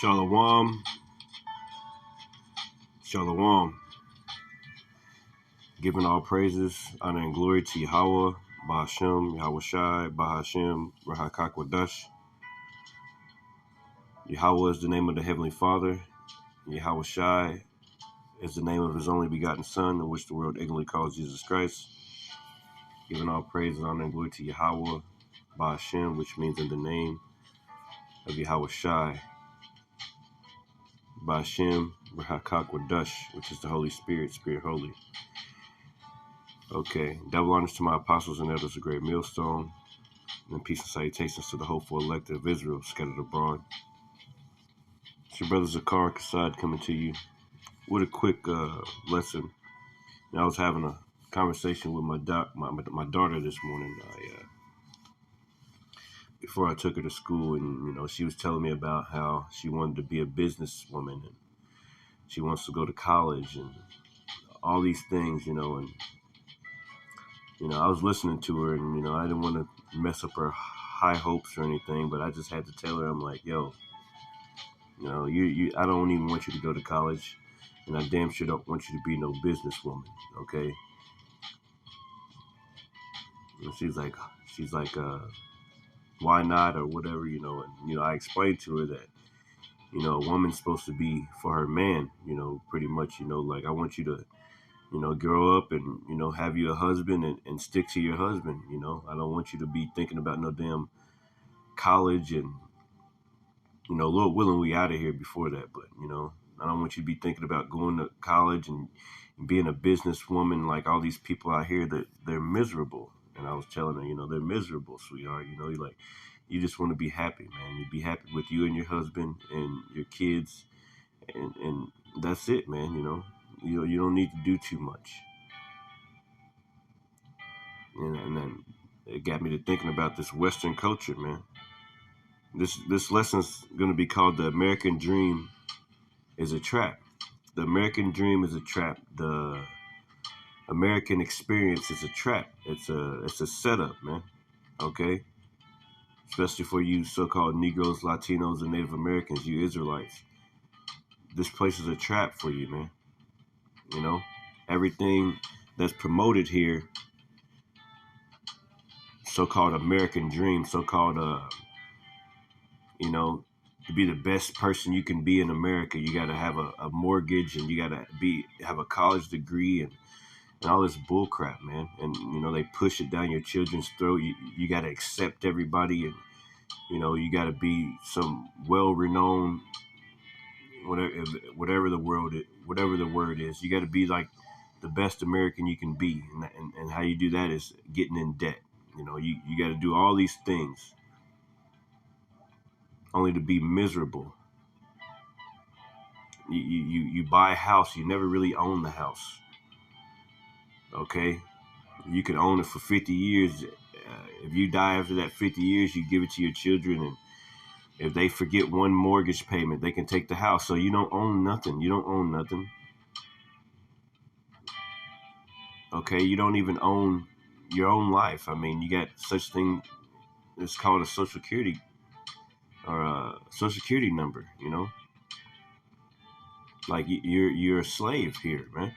Shalom, Shalom. Giving all praises, honor, and glory to Yahweh, Bahashem, Yahweh Shai, Bahashem, Rahakakwadash. Yahweh is the name of the Heavenly Father. Yahweh Shai is the name of His only begotten Son, in which the world ignorantly calls Jesus Christ. Giving all praises, honor, and glory to Yahweh, Bahashem, which means in the name of Yahweh Shai, Bahashem, Rahakakwadash, which is the Holy Spirit, Spirit Holy. Okay, double honors to my apostles and elders of Great Millstone, and peace and salutations to the hopeful elect of Israel scattered abroad. It's your brother Zakar Kassad coming to you with a quick lesson. And I was having a conversation with my daughter this morning. Before I took her to school, and she was telling me about how she wanted to be a businesswoman and she wants to go to college and all these things, and I was listening to her, and I didn't want to mess up her high hopes or anything, but I just had to tell her, I'm like, yo, I don't even want you to go to college, and I damn sure don't want you to be no businesswoman, okay? And she's like, why not, or whatever, and I explained to her that, a woman's supposed to be for her man, pretty much, like I want you to, grow up and, have you a husband and stick to your husband, I don't want you to be thinking about no damn college and, Lord willing, we out of here before that, but, I don't want you to be thinking about going to college and being a businesswoman like all these people out here that they're miserable. And I was telling her, they're miserable, sweetheart. You're like, you just want to be happy, man. You be happy with you and your husband and your kids, and that's it, man. You don't need to do too much. And then it got me to thinking about this Western culture, man. This lesson's gonna be called "The American Dream is a Trap." The American dream is a trap. The American experience is a trap. It's a setup, man. Okay? Especially for you so-called Negroes, Latinos, and Native Americans, you Israelites. This place is a trap for you, man. Everything that's promoted here, so-called American dream, so-called, to be the best person you can be in America, you got to have a mortgage and you got to have a college degree and all this bull crap, man. And, they push it down your children's throat. You got to accept everybody and, you got to be some well-renowned, whatever the word is. You got to be like the best American you can be. And how you do that is getting in debt. You got to do all these things only to be miserable. You buy a house, you never really own the house. Okay? You can own it for 50 years. If you die after that 50 years, you give it to your children, and if they forget one mortgage payment, they can take the house. So you don't own nothing. You don't own nothing. Okay? You don't even own your own life. I mean, you got such thing. It's called a Social Security or a Social Security number. Like you're a slave here, man.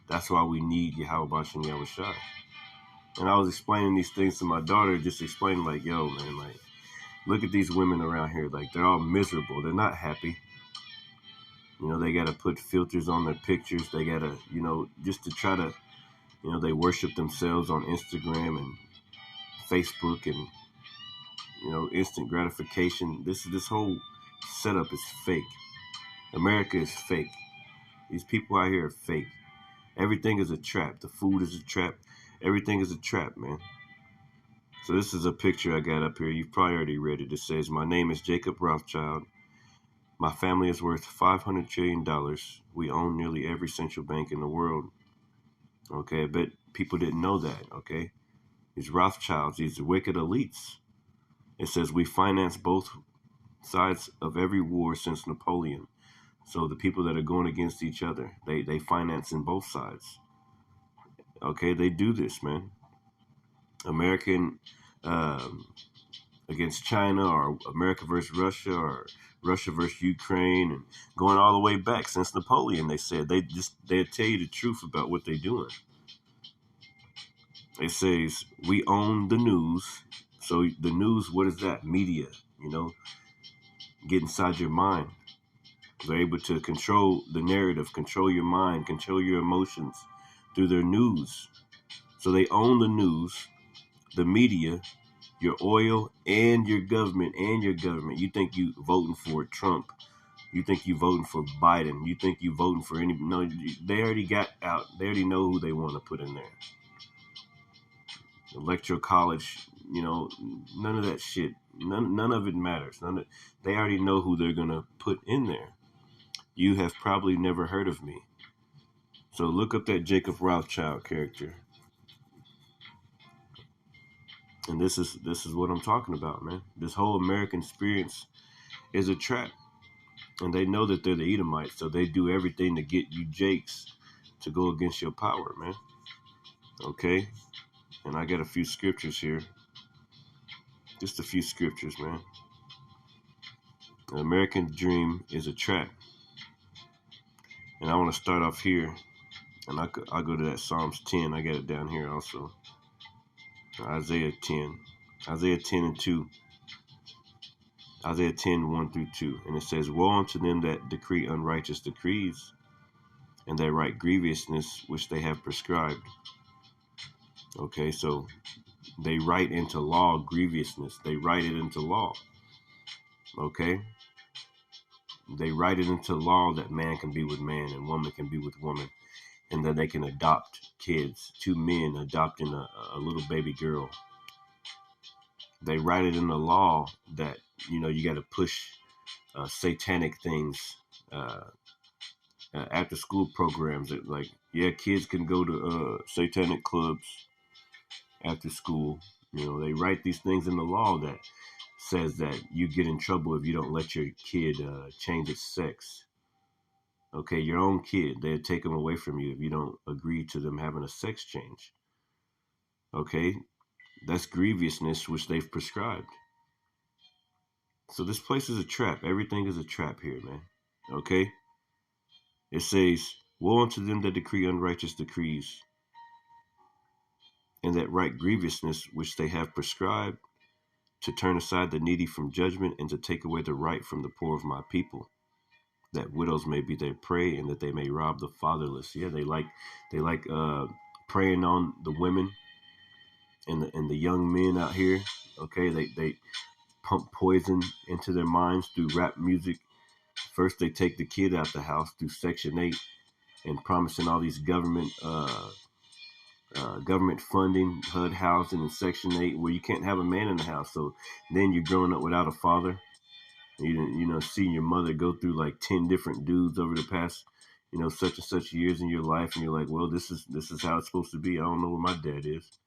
That's why we need Yahweh Bashem Yahweh Shai. And I was explaining these things to my daughter, just explaining like, yo, man, like, look at these women around here. Like, they're all miserable. They're not happy. They got to put filters on their pictures. They got to, just to try to, they worship themselves on Instagram and Facebook and, instant gratification. This whole setup is fake. America is fake. These people out here are fake. Everything is a trap. The food is a trap. Everything is a trap, man. So this is a picture I got up here. You've probably already read it. It says, my name is Jacob Rothschild. My family is worth $500 trillion. We own nearly every central bank in the world. Okay, but people didn't know that, okay? These Rothschilds, these wicked elites. It says we finance both sides of every war since Napoleon. So the people that are going against each other, they finance in both sides. Okay, they do this, man. American against China, or America versus Russia, or Russia versus Ukraine, and going all the way back since Napoleon. They said they'd tell you the truth about what they're doing. It says we own the news. So the news, what is that? Media, get inside your mind. They're able to control the narrative, control your mind, control your emotions through their news. So they own the news, the media, your oil, and your government. You think you voting for Trump. You think you voting for Biden. You think you voting for any. No, they already got out. They already know who they want to put in there. Electoral college, none of that shit. None of it matters. They already know who they're going to put in there. You have probably never heard of me. So look up that Jacob Rothschild character. And this is what I'm talking about, man. This whole American experience is a trap. And they know that they're the Edomites, so they do everything to get you Jakes to go against your power, man. Okay? And I got a few scriptures here. Just a few scriptures, man. The American dream is a trap. And I want to start off here. And I'll go to that Psalms 10. I got it down here also. Isaiah 10. Isaiah 10 and 2. Isaiah 10, 1 through 2. And it says, woe unto them that decree unrighteous decrees, and that write grievousness which they have prescribed. Okay, so they write into law grievousness. They write it into law. Okay? They write it into law that man can be with man and woman can be with woman, and that they can adopt kids. Two men adopting a little baby girl. They write it in the law that, you got to push satanic things, after school programs. That, like, yeah, kids can go to satanic clubs after school. They write these things in the law that says that you get in trouble if you don't let your kid change its sex. Okay, your own kid, they'll take them away from you if you don't agree to them having a sex change. Okay, that's grievousness which they've prescribed. So this place is a trap. Everything is a trap here, man. Okay? It says, woe unto them that decree unrighteous decrees, and that write grievousness which they have prescribed, to turn aside the needy from judgment, and to take away the right from the poor of my people, that widows may be their prey, and that they may rob the fatherless. Yeah, they like preying on the women and the young men out here. Okay, they pump poison into their minds through rap music. First, they take the kid out the house through Section 8 and promising all these government funding, HUD housing, and Section 8, where you can't have a man in the house. So then you're growing up without a father. Seeing your mother go through like 10 different dudes over the past, such and such years in your life, and you're like, well, this is how it's supposed to be. I don't know where my dad is.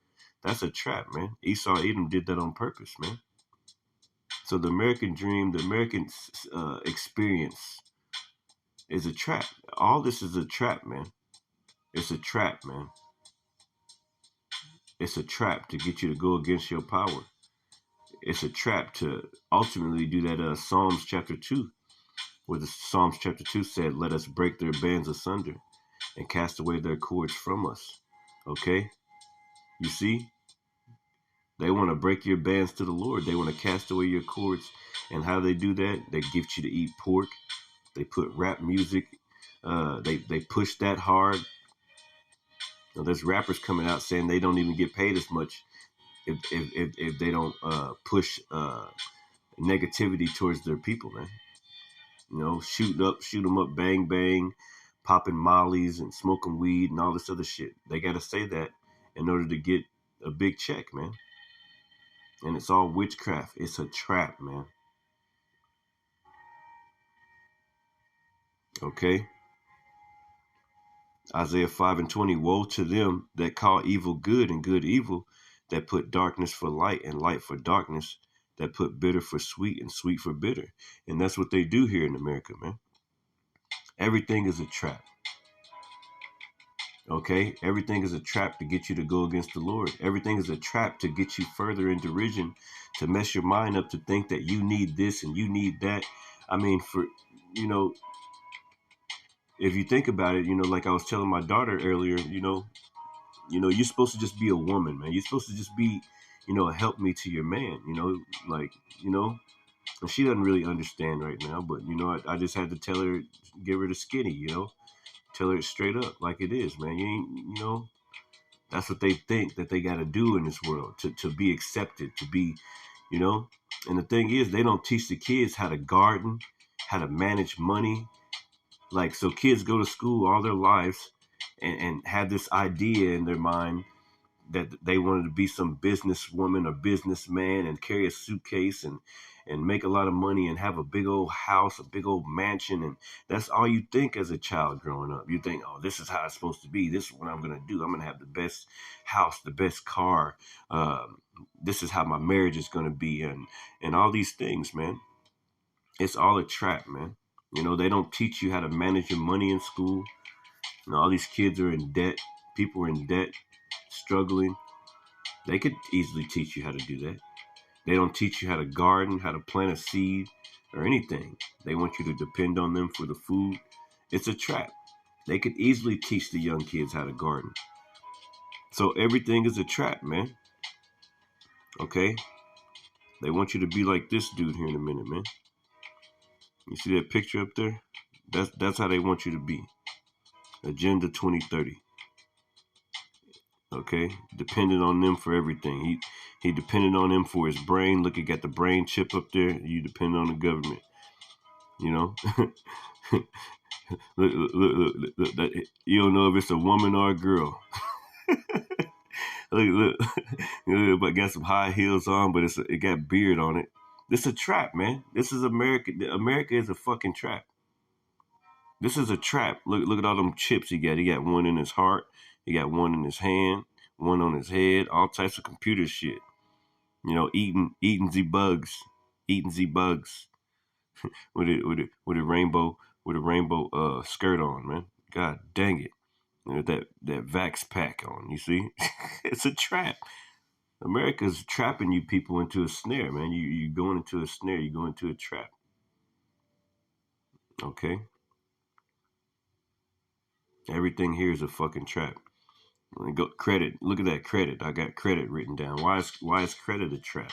That's a trap, man. Esau Edom did that on purpose, man. So the American dream, the American experience is a trap. All this is a trap, man. It's a trap, man. It's a trap to get you to go against your power. It's a trap to ultimately do that Psalms chapter 2, where the Psalms chapter 2 said, let us break their bands asunder and cast away their cords from us. Okay? You see? They want to break your bands to the Lord. They want to cast away your cords. And how they do that? They gift you to eat pork. They put rap music. They push that hard. Now, there's rappers coming out saying they don't even get paid as much if they don't push negativity towards their people, man. Shoot them up, bang, bang, popping mollies and smoking weed and all this other shit. They got to say that in order to get a big check, man. And it's all witchcraft. It's a trap, man. Okay? Isaiah 5 and 20, woe to them that call evil good and good evil, that put darkness for light and light for darkness, that put bitter for sweet and sweet for bitter. And that's what they do here in America, man. Everything is a trap. Okay, everything is a trap to get you to go against the Lord. Everything is a trap to get you further in derision, to mess your mind up, to think that you need this and you need that. I mean, for you know, if you think about it, like I was telling my daughter earlier, you're supposed to just be a woman, man. You're supposed to just be, a helpmeet to your man. Like, you know, and she doesn't really understand right now, but I just had to tell her, give her the skinny, tell her it straight up like it is, man. You ain't, that's what they think that they got to do in this world to be accepted, to be, you know. And the thing is, they don't teach the kids how to garden, how to manage money. Like, so kids go to school all their lives and have this idea in their mind that they wanted to be some businesswoman or businessman and carry a suitcase and make a lot of money and have a big old house, a big old mansion. And that's all you think as a child growing up. You think, oh, this is how it's supposed to be. This is what I'm going to do. I'm going to have the best house, the best car. This is how my marriage is going to be. And all these things, man. It's all a trap, man. They don't teach you how to manage your money in school. All these kids are in debt. People are in debt, struggling. They could easily teach you how to do that. They don't teach you how to garden, how to plant a seed, or anything. They want you to depend on them for the food. It's a trap. They could easily teach the young kids how to garden. So everything is a trap, man. Okay? They want you to be like this dude here in a minute, man. You see that picture up there? That's how they want you to be. Agenda 2030. Okay, dependent on them for everything. He depended on them for his brain. Look, he got the brain chip up there. You depend on the government. You know, look, you don't know if it's a woman or a girl. look, but got some high heels on, but it got beard on it. This is a trap, man. This is America. America is a fucking trap. This is a trap. Look at all them chips he got. He got one in his heart. He got one in his hand. One on his head. All types of computer shit. Eating the bugs, eating the bugs with a rainbow skirt on, man. God dang it. That Vax pack on, you see? It's a trap. America's trapping you people into a snare, man. You going into a snare, you go into a trap. Okay? Everything here is a fucking trap. Go credit. Look at that credit. I got credit written down. Why is credit a trap?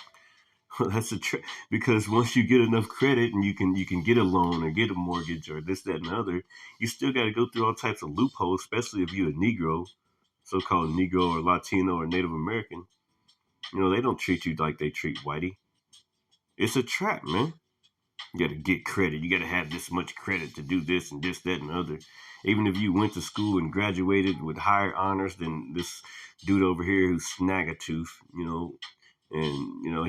Well, that's a trap because once you get enough credit and you can get a loan or get a mortgage or this, that, and the other, you still got to go through all types of loopholes, especially if you're a Negro, so-called Negro or Latino or Native American. They don't treat you like they treat Whitey. It's a trap, man. You got to get credit. You got to have this much credit to do this and this, that, and the other. Even if you went to school and graduated with higher honors than this dude over here who's Snaggletooth, and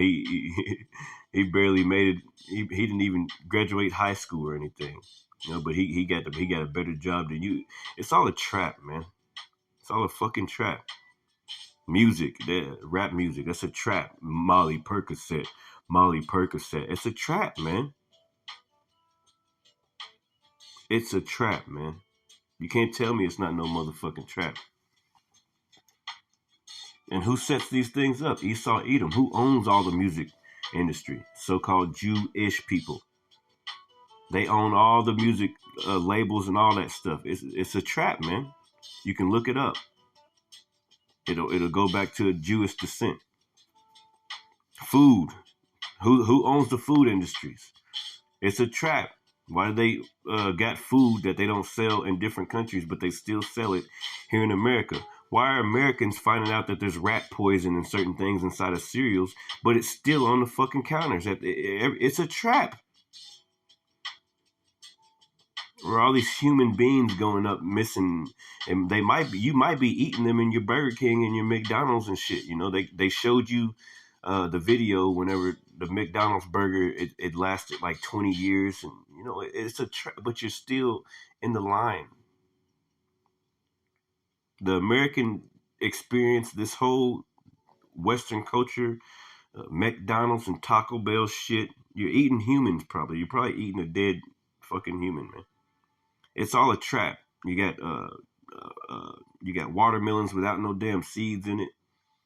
he barely made it. He didn't even graduate high school or anything, but he got a better job than you. It's all a trap, man. It's all a fucking trap. Music, rap music, that's a trap. Molly Percocet. It's a trap, man. It's a trap, man. You can't tell me it's not no motherfucking trap. And who sets these things up? Esau Edom. Who owns all the music industry? So-called Jewish people. They own all the music labels and all that stuff. It's a trap, man. You can look it up. It'll go back to Jewish descent. Food. Who owns the food industries? It's a trap. Why do they got food that they don't sell in different countries, but they still sell it here in America? Why are Americans finding out that there's rat poison and certain things inside of cereals, but it's still on the fucking counters? It's a trap. Where all these human beings going up missing, and you might be eating them in your Burger King and your McDonald's and shit. They showed you the video whenever the McDonald's burger it lasted like 20 years, and it's a but you're still in the line. The American experience, this whole Western culture, McDonald's and Taco Bell shit. You're eating humans probably. You're probably eating a dead fucking human, man. It's all a trap. You got You got watermelons without no damn seeds in it.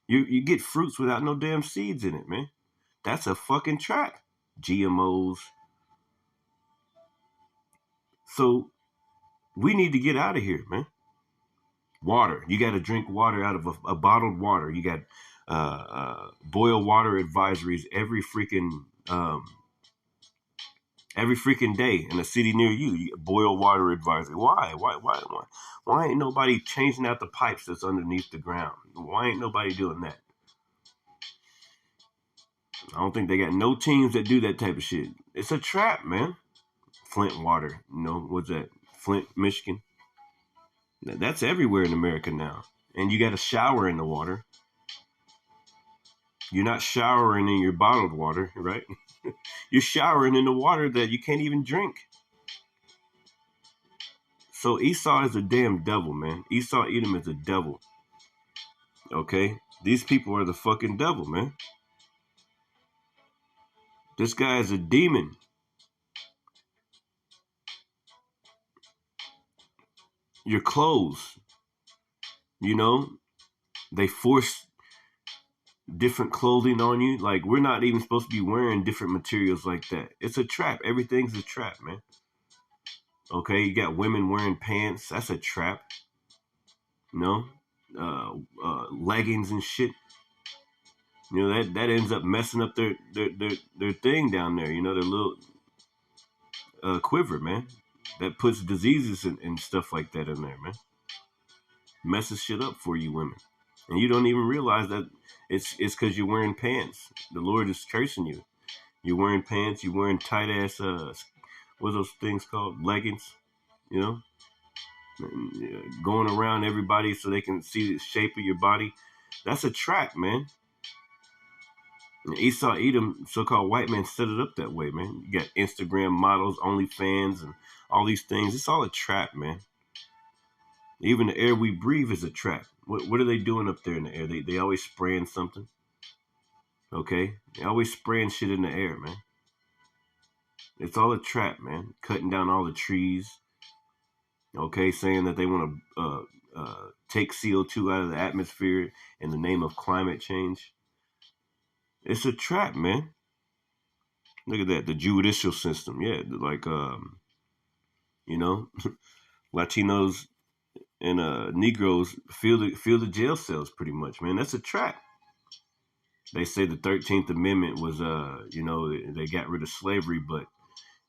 You get fruits without no damn seeds in it, man. That's a fucking trap. GMOs. So we need to get out of here, man. Water. You got to drink water out of a bottled water. You got boil water advisories every freaking day in a city near you. You get boil water advisory. Why ain't nobody changing out the pipes that's underneath the ground? Why ain't nobody doing that? I don't think they got no teams that do that type of shit. It's a trap, man. Flint water, what's that? Flint, Michigan. That's everywhere in America now. And you got to shower in the water. You're not showering in your bottled water, right? You're showering in the water that you can't even drink. So Esau is a damn devil, man. Esau Edom is a devil. Okay? These people are the fucking devil, man. This guy is a demon. Your clothes, they force different clothing on you. Like, we're not even supposed to be wearing different materials like that. It's a trap. Everything's a trap, man. Okay, you got women wearing pants. That's a trap. Leggings and shit. That ends up messing up their thing down there. Their little quiver, man. That puts diseases and stuff like that in there, man. Messes shit up for you women. And you don't even realize that it's because you're wearing pants. The Lord is cursing you. You're wearing pants. You're wearing tight ass what are those things called? Leggings. Going around everybody so they can see the shape of your body. That's a trap, man. And Esau Edom, so-called white man, set it up that way, man. You got Instagram models, OnlyFans, and all these things. It's all a trap, man. Even the air we breathe is a trap. What are they doing up there in the air? They always spraying something. Okay? They always spraying shit in the air, man. It's all a trap, man. Cutting down all the trees. Okay? Saying that they want to take CO2 out of the atmosphere in the name of climate change. It's a trap, man. Look at that. The judicial system. Yeah. Like, Latinos and Negroes feel the jail cells pretty much, man. That's a trap. They say the 13th Amendment was, they got rid of slavery, but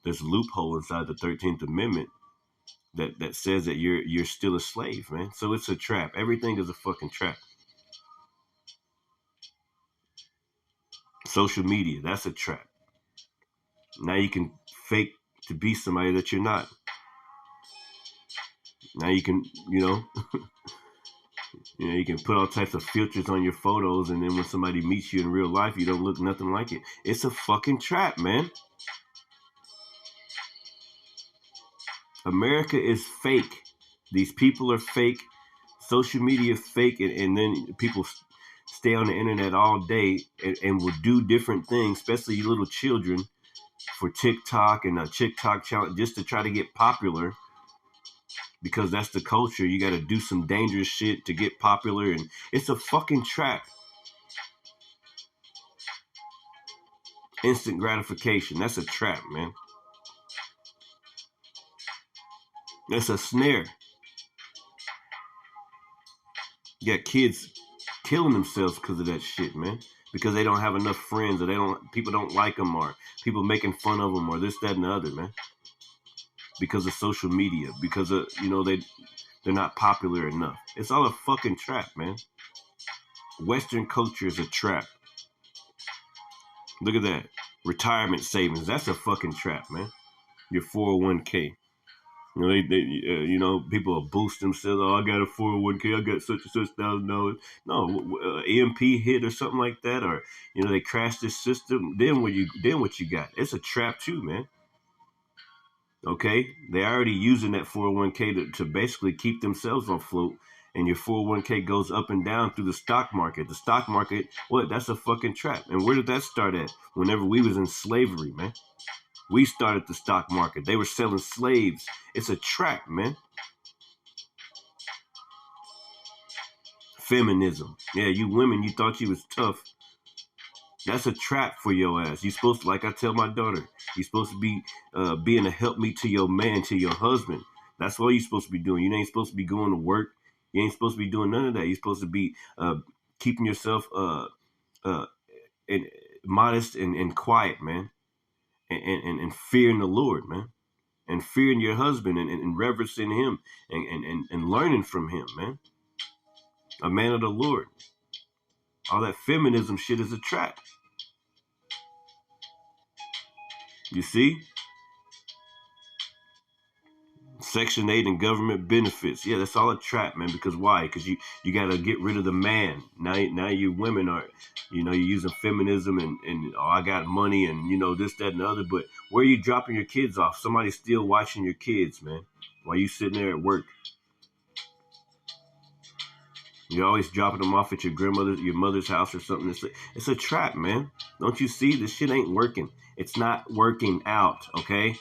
there's a loophole inside the 13th Amendment that says that you're still a slave, man. So it's a trap. Everything is a fucking trap. Social media, that's a trap. Now you can fake to be somebody that you're not. Now you can, you can put all types of filters on your photos, and then when somebody meets you in real life, you don't look nothing like it. It's a fucking trap, man. America is fake. These people are fake. Social media is fake, and then people stay on the internet all day and will do different things, especially you little children, for TikTok and a TikTok challenge just to try to get popular. Because that's the culture. You got to do some dangerous shit to get popular, and it's a fucking trap. Instant gratification. That's a trap, man. That's a snare. You got kids killing themselves because of that shit, man. Because they don't have enough friends, or people don't like them, or people making fun of them, or this, that, and the other, man. Because of social media, because of they're not popular enough. It's all a fucking trap, man. Western culture is a trap. Look at that. Retirement savings. That's a fucking trap, man. Your 401k. People will boost themselves. Oh, I got a 401k. I got such and such $1,000. No, EMP hit or something like that, or they crash this system. Then what you got? It's a trap too, man. Okay, they already using that 401k to basically keep themselves afloat, and your 401k goes up and down through the stock market. The stock market, that's a fucking trap. And where did that start at? Whenever we was in slavery, man. We started the stock market. They were selling slaves. It's a trap, man. Feminism. Yeah, you women, you thought you was tough. That's a trap for your ass. You supposed to, like I tell my daughter, you supposed to be being a helpmeet to your man, to your husband. That's what you're supposed to be doing. You ain't supposed to be going to work. You ain't supposed to be doing none of that. You're supposed to be keeping yourself uh, and modest and quiet, man, and fearing the Lord, man, and fearing your husband and reverencing him and learning from him, man. A man of the Lord. All that feminism shit is a trap. You see? Section 8 and government benefits. Yeah, that's all a trap, man. Because why? Because you got to get rid of the man. Now you women are, you're using feminism and oh, I got money and, this, that, and the other. But where are you dropping your kids off? Somebody's still watching your kids, man. While you sitting there at work. You're always dropping them off at your mother's house or something. It's a trap, man. Don't you see? This shit ain't working. It's not working out, okay? You're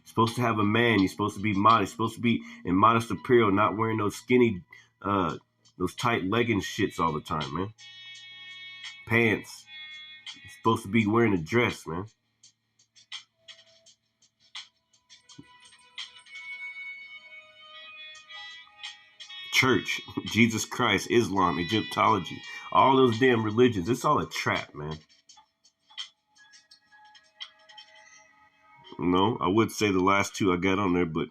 supposed to have a man. You're supposed to be modest. You're supposed to be in modest apparel, not wearing those skinny, those tight legging shits all the time, man. Pants. You're supposed to be wearing a dress, man. Church, Jesus Christ, Islam, Egyptology, all those damn religions. It's all a trap, man. I would say the last two I got on there, but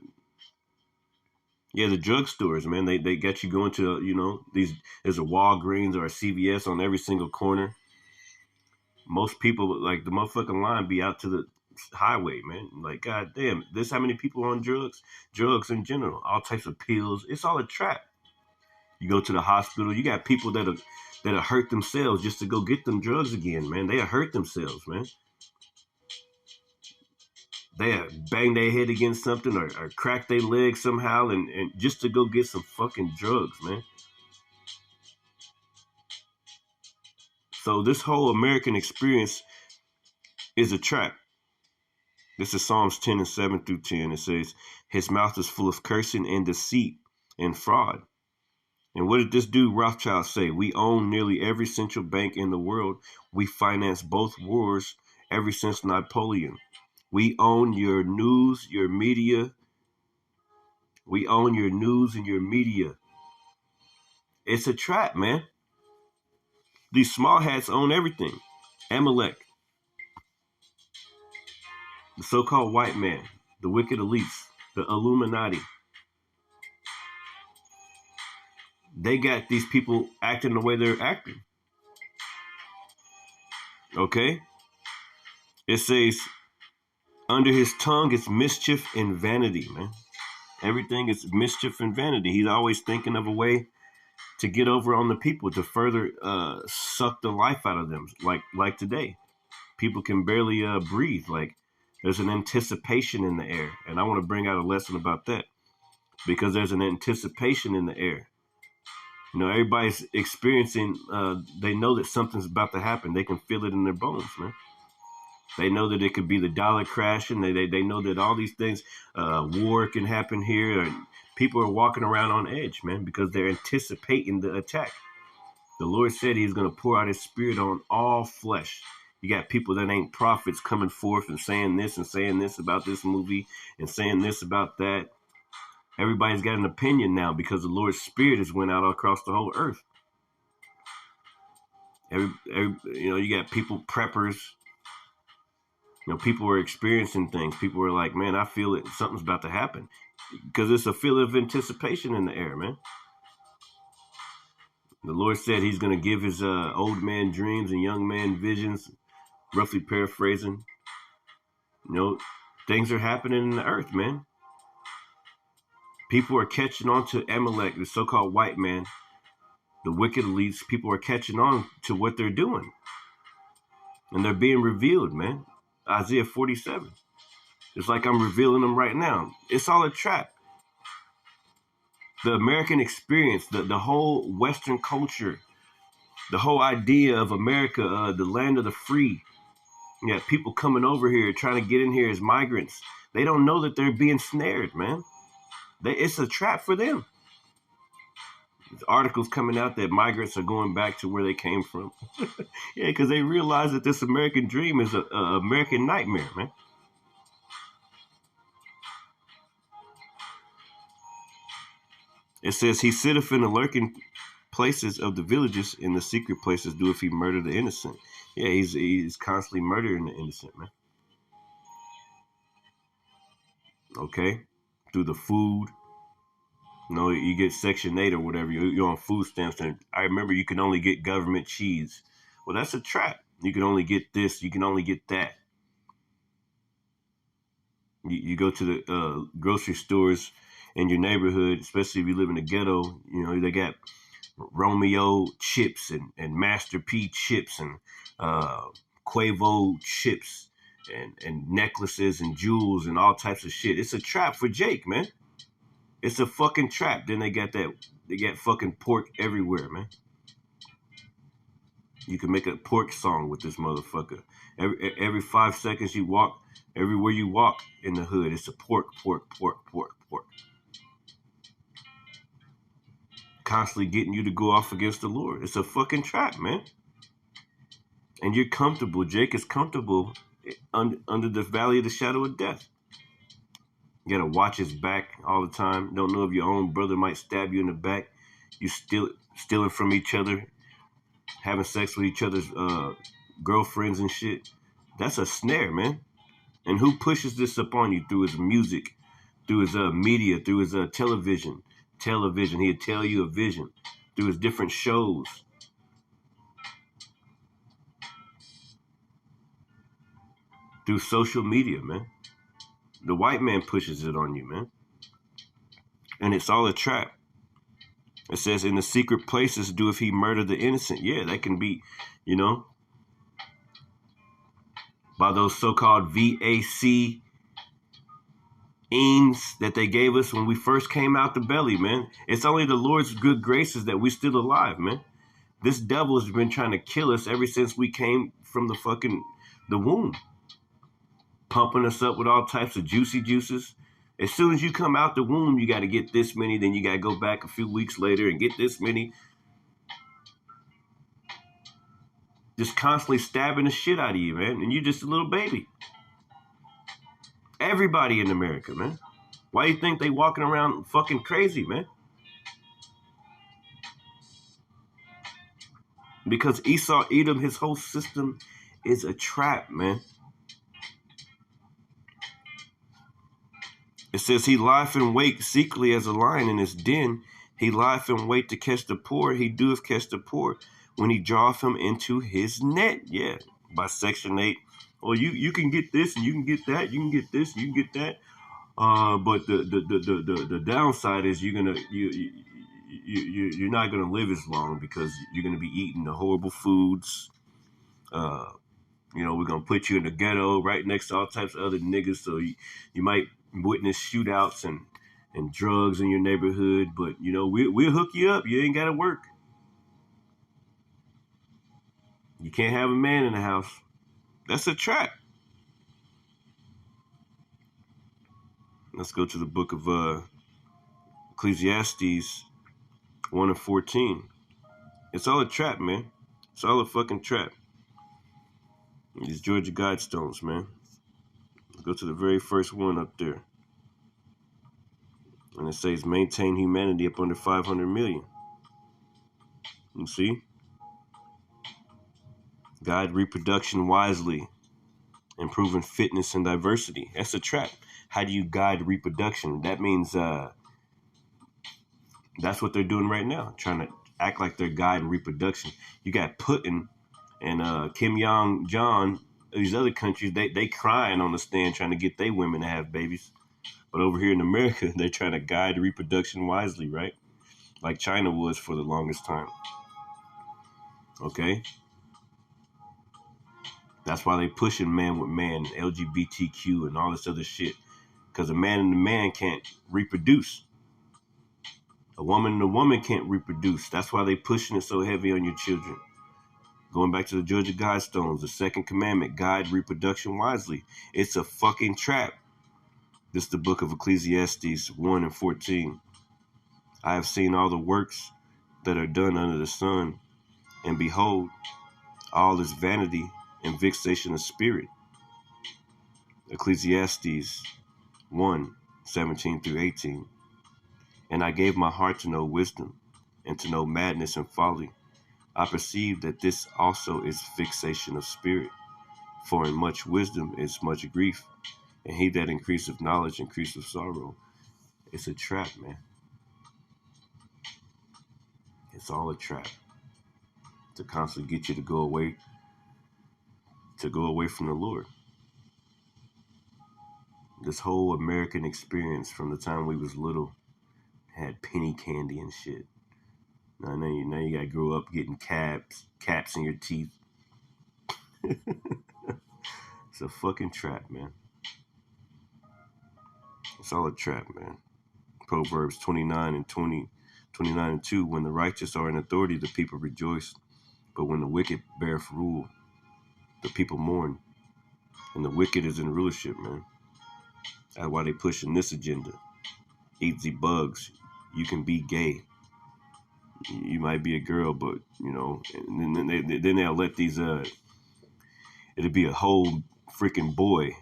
yeah, the drugstores, man, they got you going to, there's a Walgreens or a CVS on every single corner. Most people, like, the motherfucking line be out to the highway, man. Like, god damn, there's how many people on drugs in general, all types of pills. It's all a trap. You go to the hospital, you got people that'll hurt themselves just to go get them drugs again, man. They'll hurt themselves, man. They bang their head against something or crack their leg somehow and just to go get some fucking drugs, man. So this whole American experience is a trap. This is Psalms 10 and 7 through 10. It says, his mouth is full of cursing and deceit and fraud. And what did this dude Rothschild say? We own nearly every central bank in the world. We finance both wars ever since Napoleon. We own your news, your media. We own your news and your media. It's a trap, man. These small hats own everything. Amalek, the so-called white man, the wicked elites, the Illuminati. They got these people acting the way they're acting. Okay? It says, under his tongue is mischief and vanity, man. Everything is mischief and vanity. He's always thinking of a way to get over on the people, to further suck the life out of them. Like today, people can barely breathe. Like, there's an anticipation in the air. And I want to bring out a lesson about that, because there's an anticipation in the air. Everybody's experiencing, they know that something's about to happen. They can feel it in their bones, man. They know that it could be the dollar crashing. They know that all these things, war can happen here. And people are walking around on edge, man, because they're anticipating the attack. The Lord said he's going to pour out his spirit on all flesh. You got people that ain't prophets coming forth and saying this about this movie and saying this about that. Everybody's got an opinion now because the Lord's spirit has went out across the whole earth. You got people, preppers. People are experiencing things. People are like, man, I feel it. Something's about to happen, because it's a feeling of anticipation in the air, man. The Lord said he's going to give his old man dreams and young man visions, roughly paraphrasing. Things are happening in the earth, man. People are catching on to Amalek, the so-called white man, the wicked elites. People are catching on to what they're doing. And they're being revealed, man. Isaiah 47. It's like I'm revealing them right now. It's all a trap. The American experience, the whole Western culture, the whole idea of America, the land of the free. Yeah, people coming over here trying to get in here as migrants. They don't know that they're being snared, man. It's a trap for them. There's articles coming out that migrants are going back to where they came from. Yeah, because they realize that this American dream is a American nightmare, man. It says he sitteth in the lurking places of the villages, in the secret places doeth he murder the innocent. Yeah, he's constantly murdering the innocent, man. Okay, through the food. You know, you get Section 8 or whatever. You're on food stamps, and I remember you can only get government cheese. Well, that's a trap. You can only get this. You can only get that. You go to the grocery stores in your neighborhood, especially if you live in the ghetto. You know, they got Romeo chips and Master P chips and Quavo chips and necklaces and jewels and all types of shit. It's a trap for Jake, man. It's a fucking trap. Then they got fucking pork everywhere, man. You can make a pork song with this motherfucker. Every 5 seconds you walk, everywhere you walk in the hood, it's a pork. Constantly getting you to go off against the Lord. It's a fucking trap, man. And you're comfortable. Jake is comfortable under the valley of the shadow of death. You gotta watch his back all the time. Don't know if your own brother might stab you in the back. You stealing from each other, having sex with each other's girlfriends and shit. That's a snare, man. And who pushes this upon you? Through his music, through his media, through his television. He'll tell you a vision through his different shows. Through social media, man. The white man pushes it on you, man. And it's all a trap. It says, in the secret places doeth he murder the innocent. Yeah, that can be, you know, by those so-called vaccines that they gave us when we first came out the belly, man. It's only the Lord's good graces that we're still alive, man. This devil has been trying to kill us ever since we came from the womb. Pumping us up with all types of juicy juices. As soon as you come out the womb, you got to get this many. Then you got to go back a few weeks later and get this many. Just constantly stabbing the shit out of you, man. And you're just a little baby. Everybody in America, man. Why do you think they walking around fucking crazy, man? Because Esau, Edom, his whole system is a trap, man. It says he lieth in wait secretly as a lion in his den. He lieth in wait to catch the poor. He doeth catch the poor when he draweth him into his net. Yeah, by Section 8. Well, you can get this and you can get that. You can get this, you can get that. But the downside is you're not gonna live as long because you're gonna be eating the horrible foods. You know, we're gonna put you in the ghetto right next to all types of other niggas, so you might witness shootouts and drugs in your neighborhood. But you know, we'll hook you up. You ain't gotta work. You can't have a man in the house. That's a trap. Let's go to the book of Ecclesiastes 1:14. It's all a trap, man. It's all a fucking trap. These Georgia Guidestones, man. Let's go to the very first one up there. And it says, maintain humanity up under 500 million. You see? Guide reproduction wisely. Improving fitness and diversity. That's a trap. How do you guide reproduction? That means that's what they're doing right now. Trying to act like they're guiding reproduction. You got Putin and Kim Jong-un, these other countries, they crying on the stand trying to get their women to have babies. But over here in America, they're trying to guide reproduction wisely, right? Like China was for the longest time. Okay? That's why they pushing man with man, LGBTQ and all this other shit. Because a man and a man can't reproduce. A woman and a woman can't reproduce. That's why they pushing it so heavy on your children. Going back to the Georgia Guidestones, the second commandment, guide reproduction wisely. It's a fucking trap. This is the book of Ecclesiastes 1:14. I have seen all the works that are done under the sun, and behold, all is vanity and vexation of spirit. Ecclesiastes 1:17-18. And I gave my heart to know wisdom, and to know madness and folly. I perceive that this also is vexation of spirit. For in much wisdom is much grief, and he that increaseth knowledge increaseth sorrow. It's a trap, man. It's all a trap to constantly get you to go away from the Lord. This whole American experience from the time we was little had penny candy and shit. Now you gotta grow up getting caps in your teeth. It's a fucking trap, man. It's all a trap, man. Proverbs 29:2. When the righteous are in authority, the people rejoice. But when the wicked beareth rule, the people mourn. And the wicked is in rulership, man. That's why they pushing this agenda. Eat the bugs. You can be gay. You might be a girl, but and then they'll let these it'll be a whole freaking boy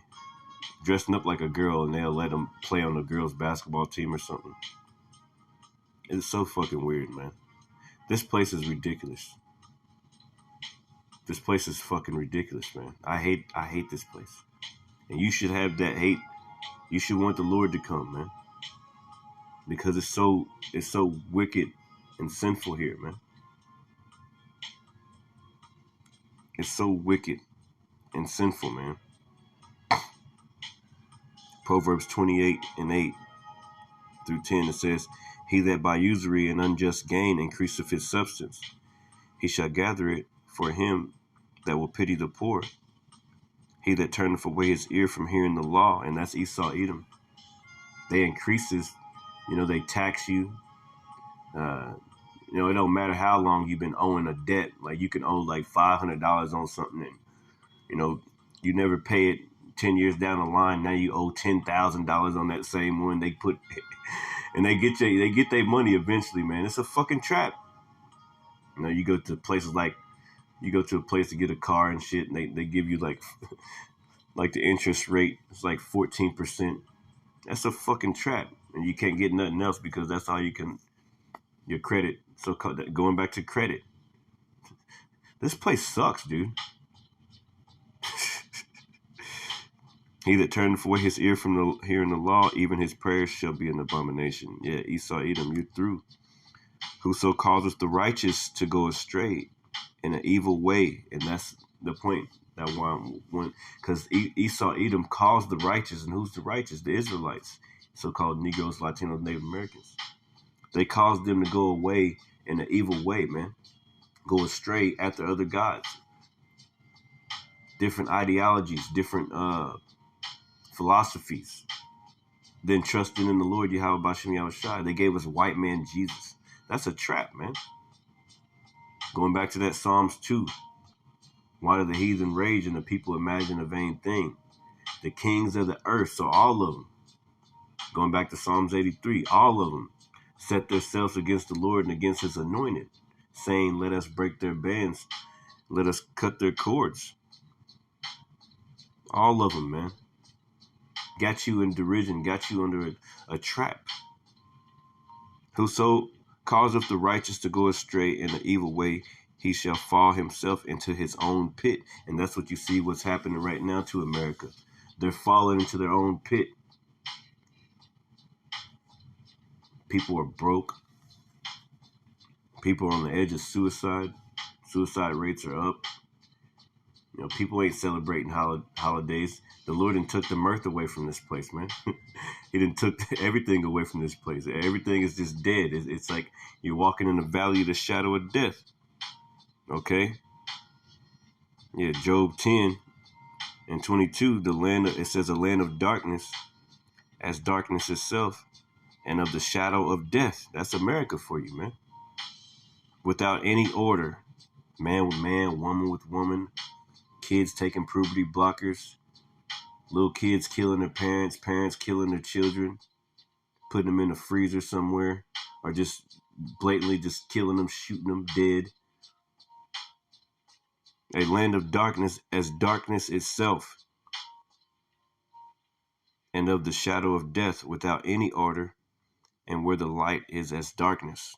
dressing up like a girl, and they'll let him play on the girls' basketball team or something. It's so fucking weird, man. This place is ridiculous. This place is fucking ridiculous, man. I hate this place. And you should have that hate. You should want the Lord to come, man. Because it's so wicked and sinful here, man. It's so wicked and sinful, man. Proverbs 28:8-10, it says, He that by usury and unjust gain increaseth his substance, he shall gather it for him that will pity the poor. He that turneth away his ear from hearing the law, and that's Esau, Edom. They increases, they tax you. It don't matter how long you've been owing a debt. Like you can owe like $500 on something, and you never pay it. 10 years down the line, now you owe $10,000 on that same one. They put, and they get their money eventually, man. It's a fucking trap. You go to places like, you go to a place to get a car and shit, and they give you like the interest rate is like 14%. That's a fucking trap, and you can't get nothing else because that's all you can. Your credit. So going back to credit, this place sucks, dude. He that turneth away his ear from hearing the law, even his prayers shall be an abomination. Yeah, Esau, Edom, you're through. Whoso causeth the righteous to go astray in an evil way, and that's the point. That one, because Esau, Edom caused the righteous, and who's the righteous? The Israelites, so-called Negroes, Latinos, Native Americans. They caused them to go away in an evil way, man. Go astray after other gods. Different ideologies, different philosophies. Then trusting in the Lord Yahweh Bashem Yahushua. They gave us white man Jesus. That's a trap, man. Going back to that Psalms 2. Why do the heathen rage and the people imagine a vain thing? The kings of the earth, so all of them. Going back to Psalms 83, all of them set themselves against the Lord and against his anointed, saying, let us break their bands, let us cut their cords. All of them, man. Got you in derision, got you under a trap. Whoso causeth the righteous to go astray in an evil way, he shall fall himself into his own pit. And that's what you see what's happening right now to America. They're falling into their own pit. People are broke. People are on the edge of suicide. Suicide rates are up. People ain't celebrating holidays. The Lord done took the mirth away from this place, man. He done took everything away from this place. Everything is just dead. It's like you're walking in the valley of the shadow of death. Okay? Yeah, Job 10:22, it says a land of darkness, as darkness itself, and of the shadow of death. That's America for you, man. Without any order. Man with man, woman with woman, kids taking puberty blockers, little kids killing their parents, parents killing their children, putting them in a freezer somewhere, or just blatantly just killing them, shooting them dead. A land of darkness as darkness itself, and of the shadow of death without any order, and where the light is as darkness.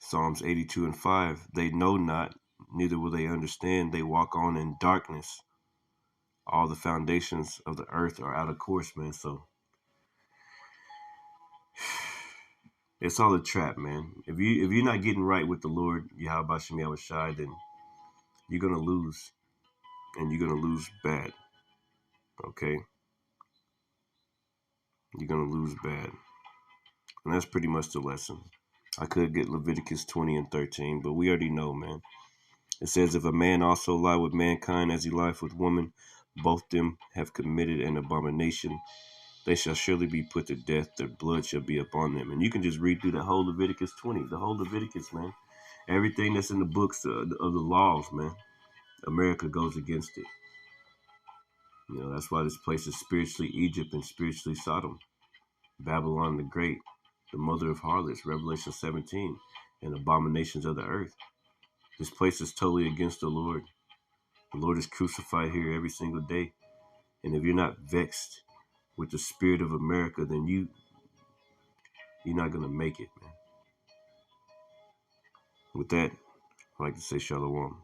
Psalms 82:5. They know not, neither will they understand. They walk on in darkness. All the foundations of the earth are out of course, man. So it's all a trap, man. If you're not getting right with the Lord, Yahweh Shem Yahweh Shai, then you're gonna lose, and you're gonna lose bad. Okay, you're gonna lose bad, and that's pretty much the lesson. I could get Leviticus 20 and 13, but we already know, man. It says, if a man also lie with mankind as he lieth with woman, both them have committed an abomination. They shall surely be put to death. Their blood shall be upon them. And you can just read through the whole Leviticus 20, the whole Leviticus, man. Everything that's in the books of the laws, man. America goes against it. That's why this place is spiritually Egypt and spiritually Sodom. Babylon the Great, the mother of harlots, Revelation 17, and abominations of the earth. This place is totally against the Lord. The Lord is crucified here every single day. And if you're not vexed with the spirit of America, then you're not going to make it, man. With that, I'd like to say shalom.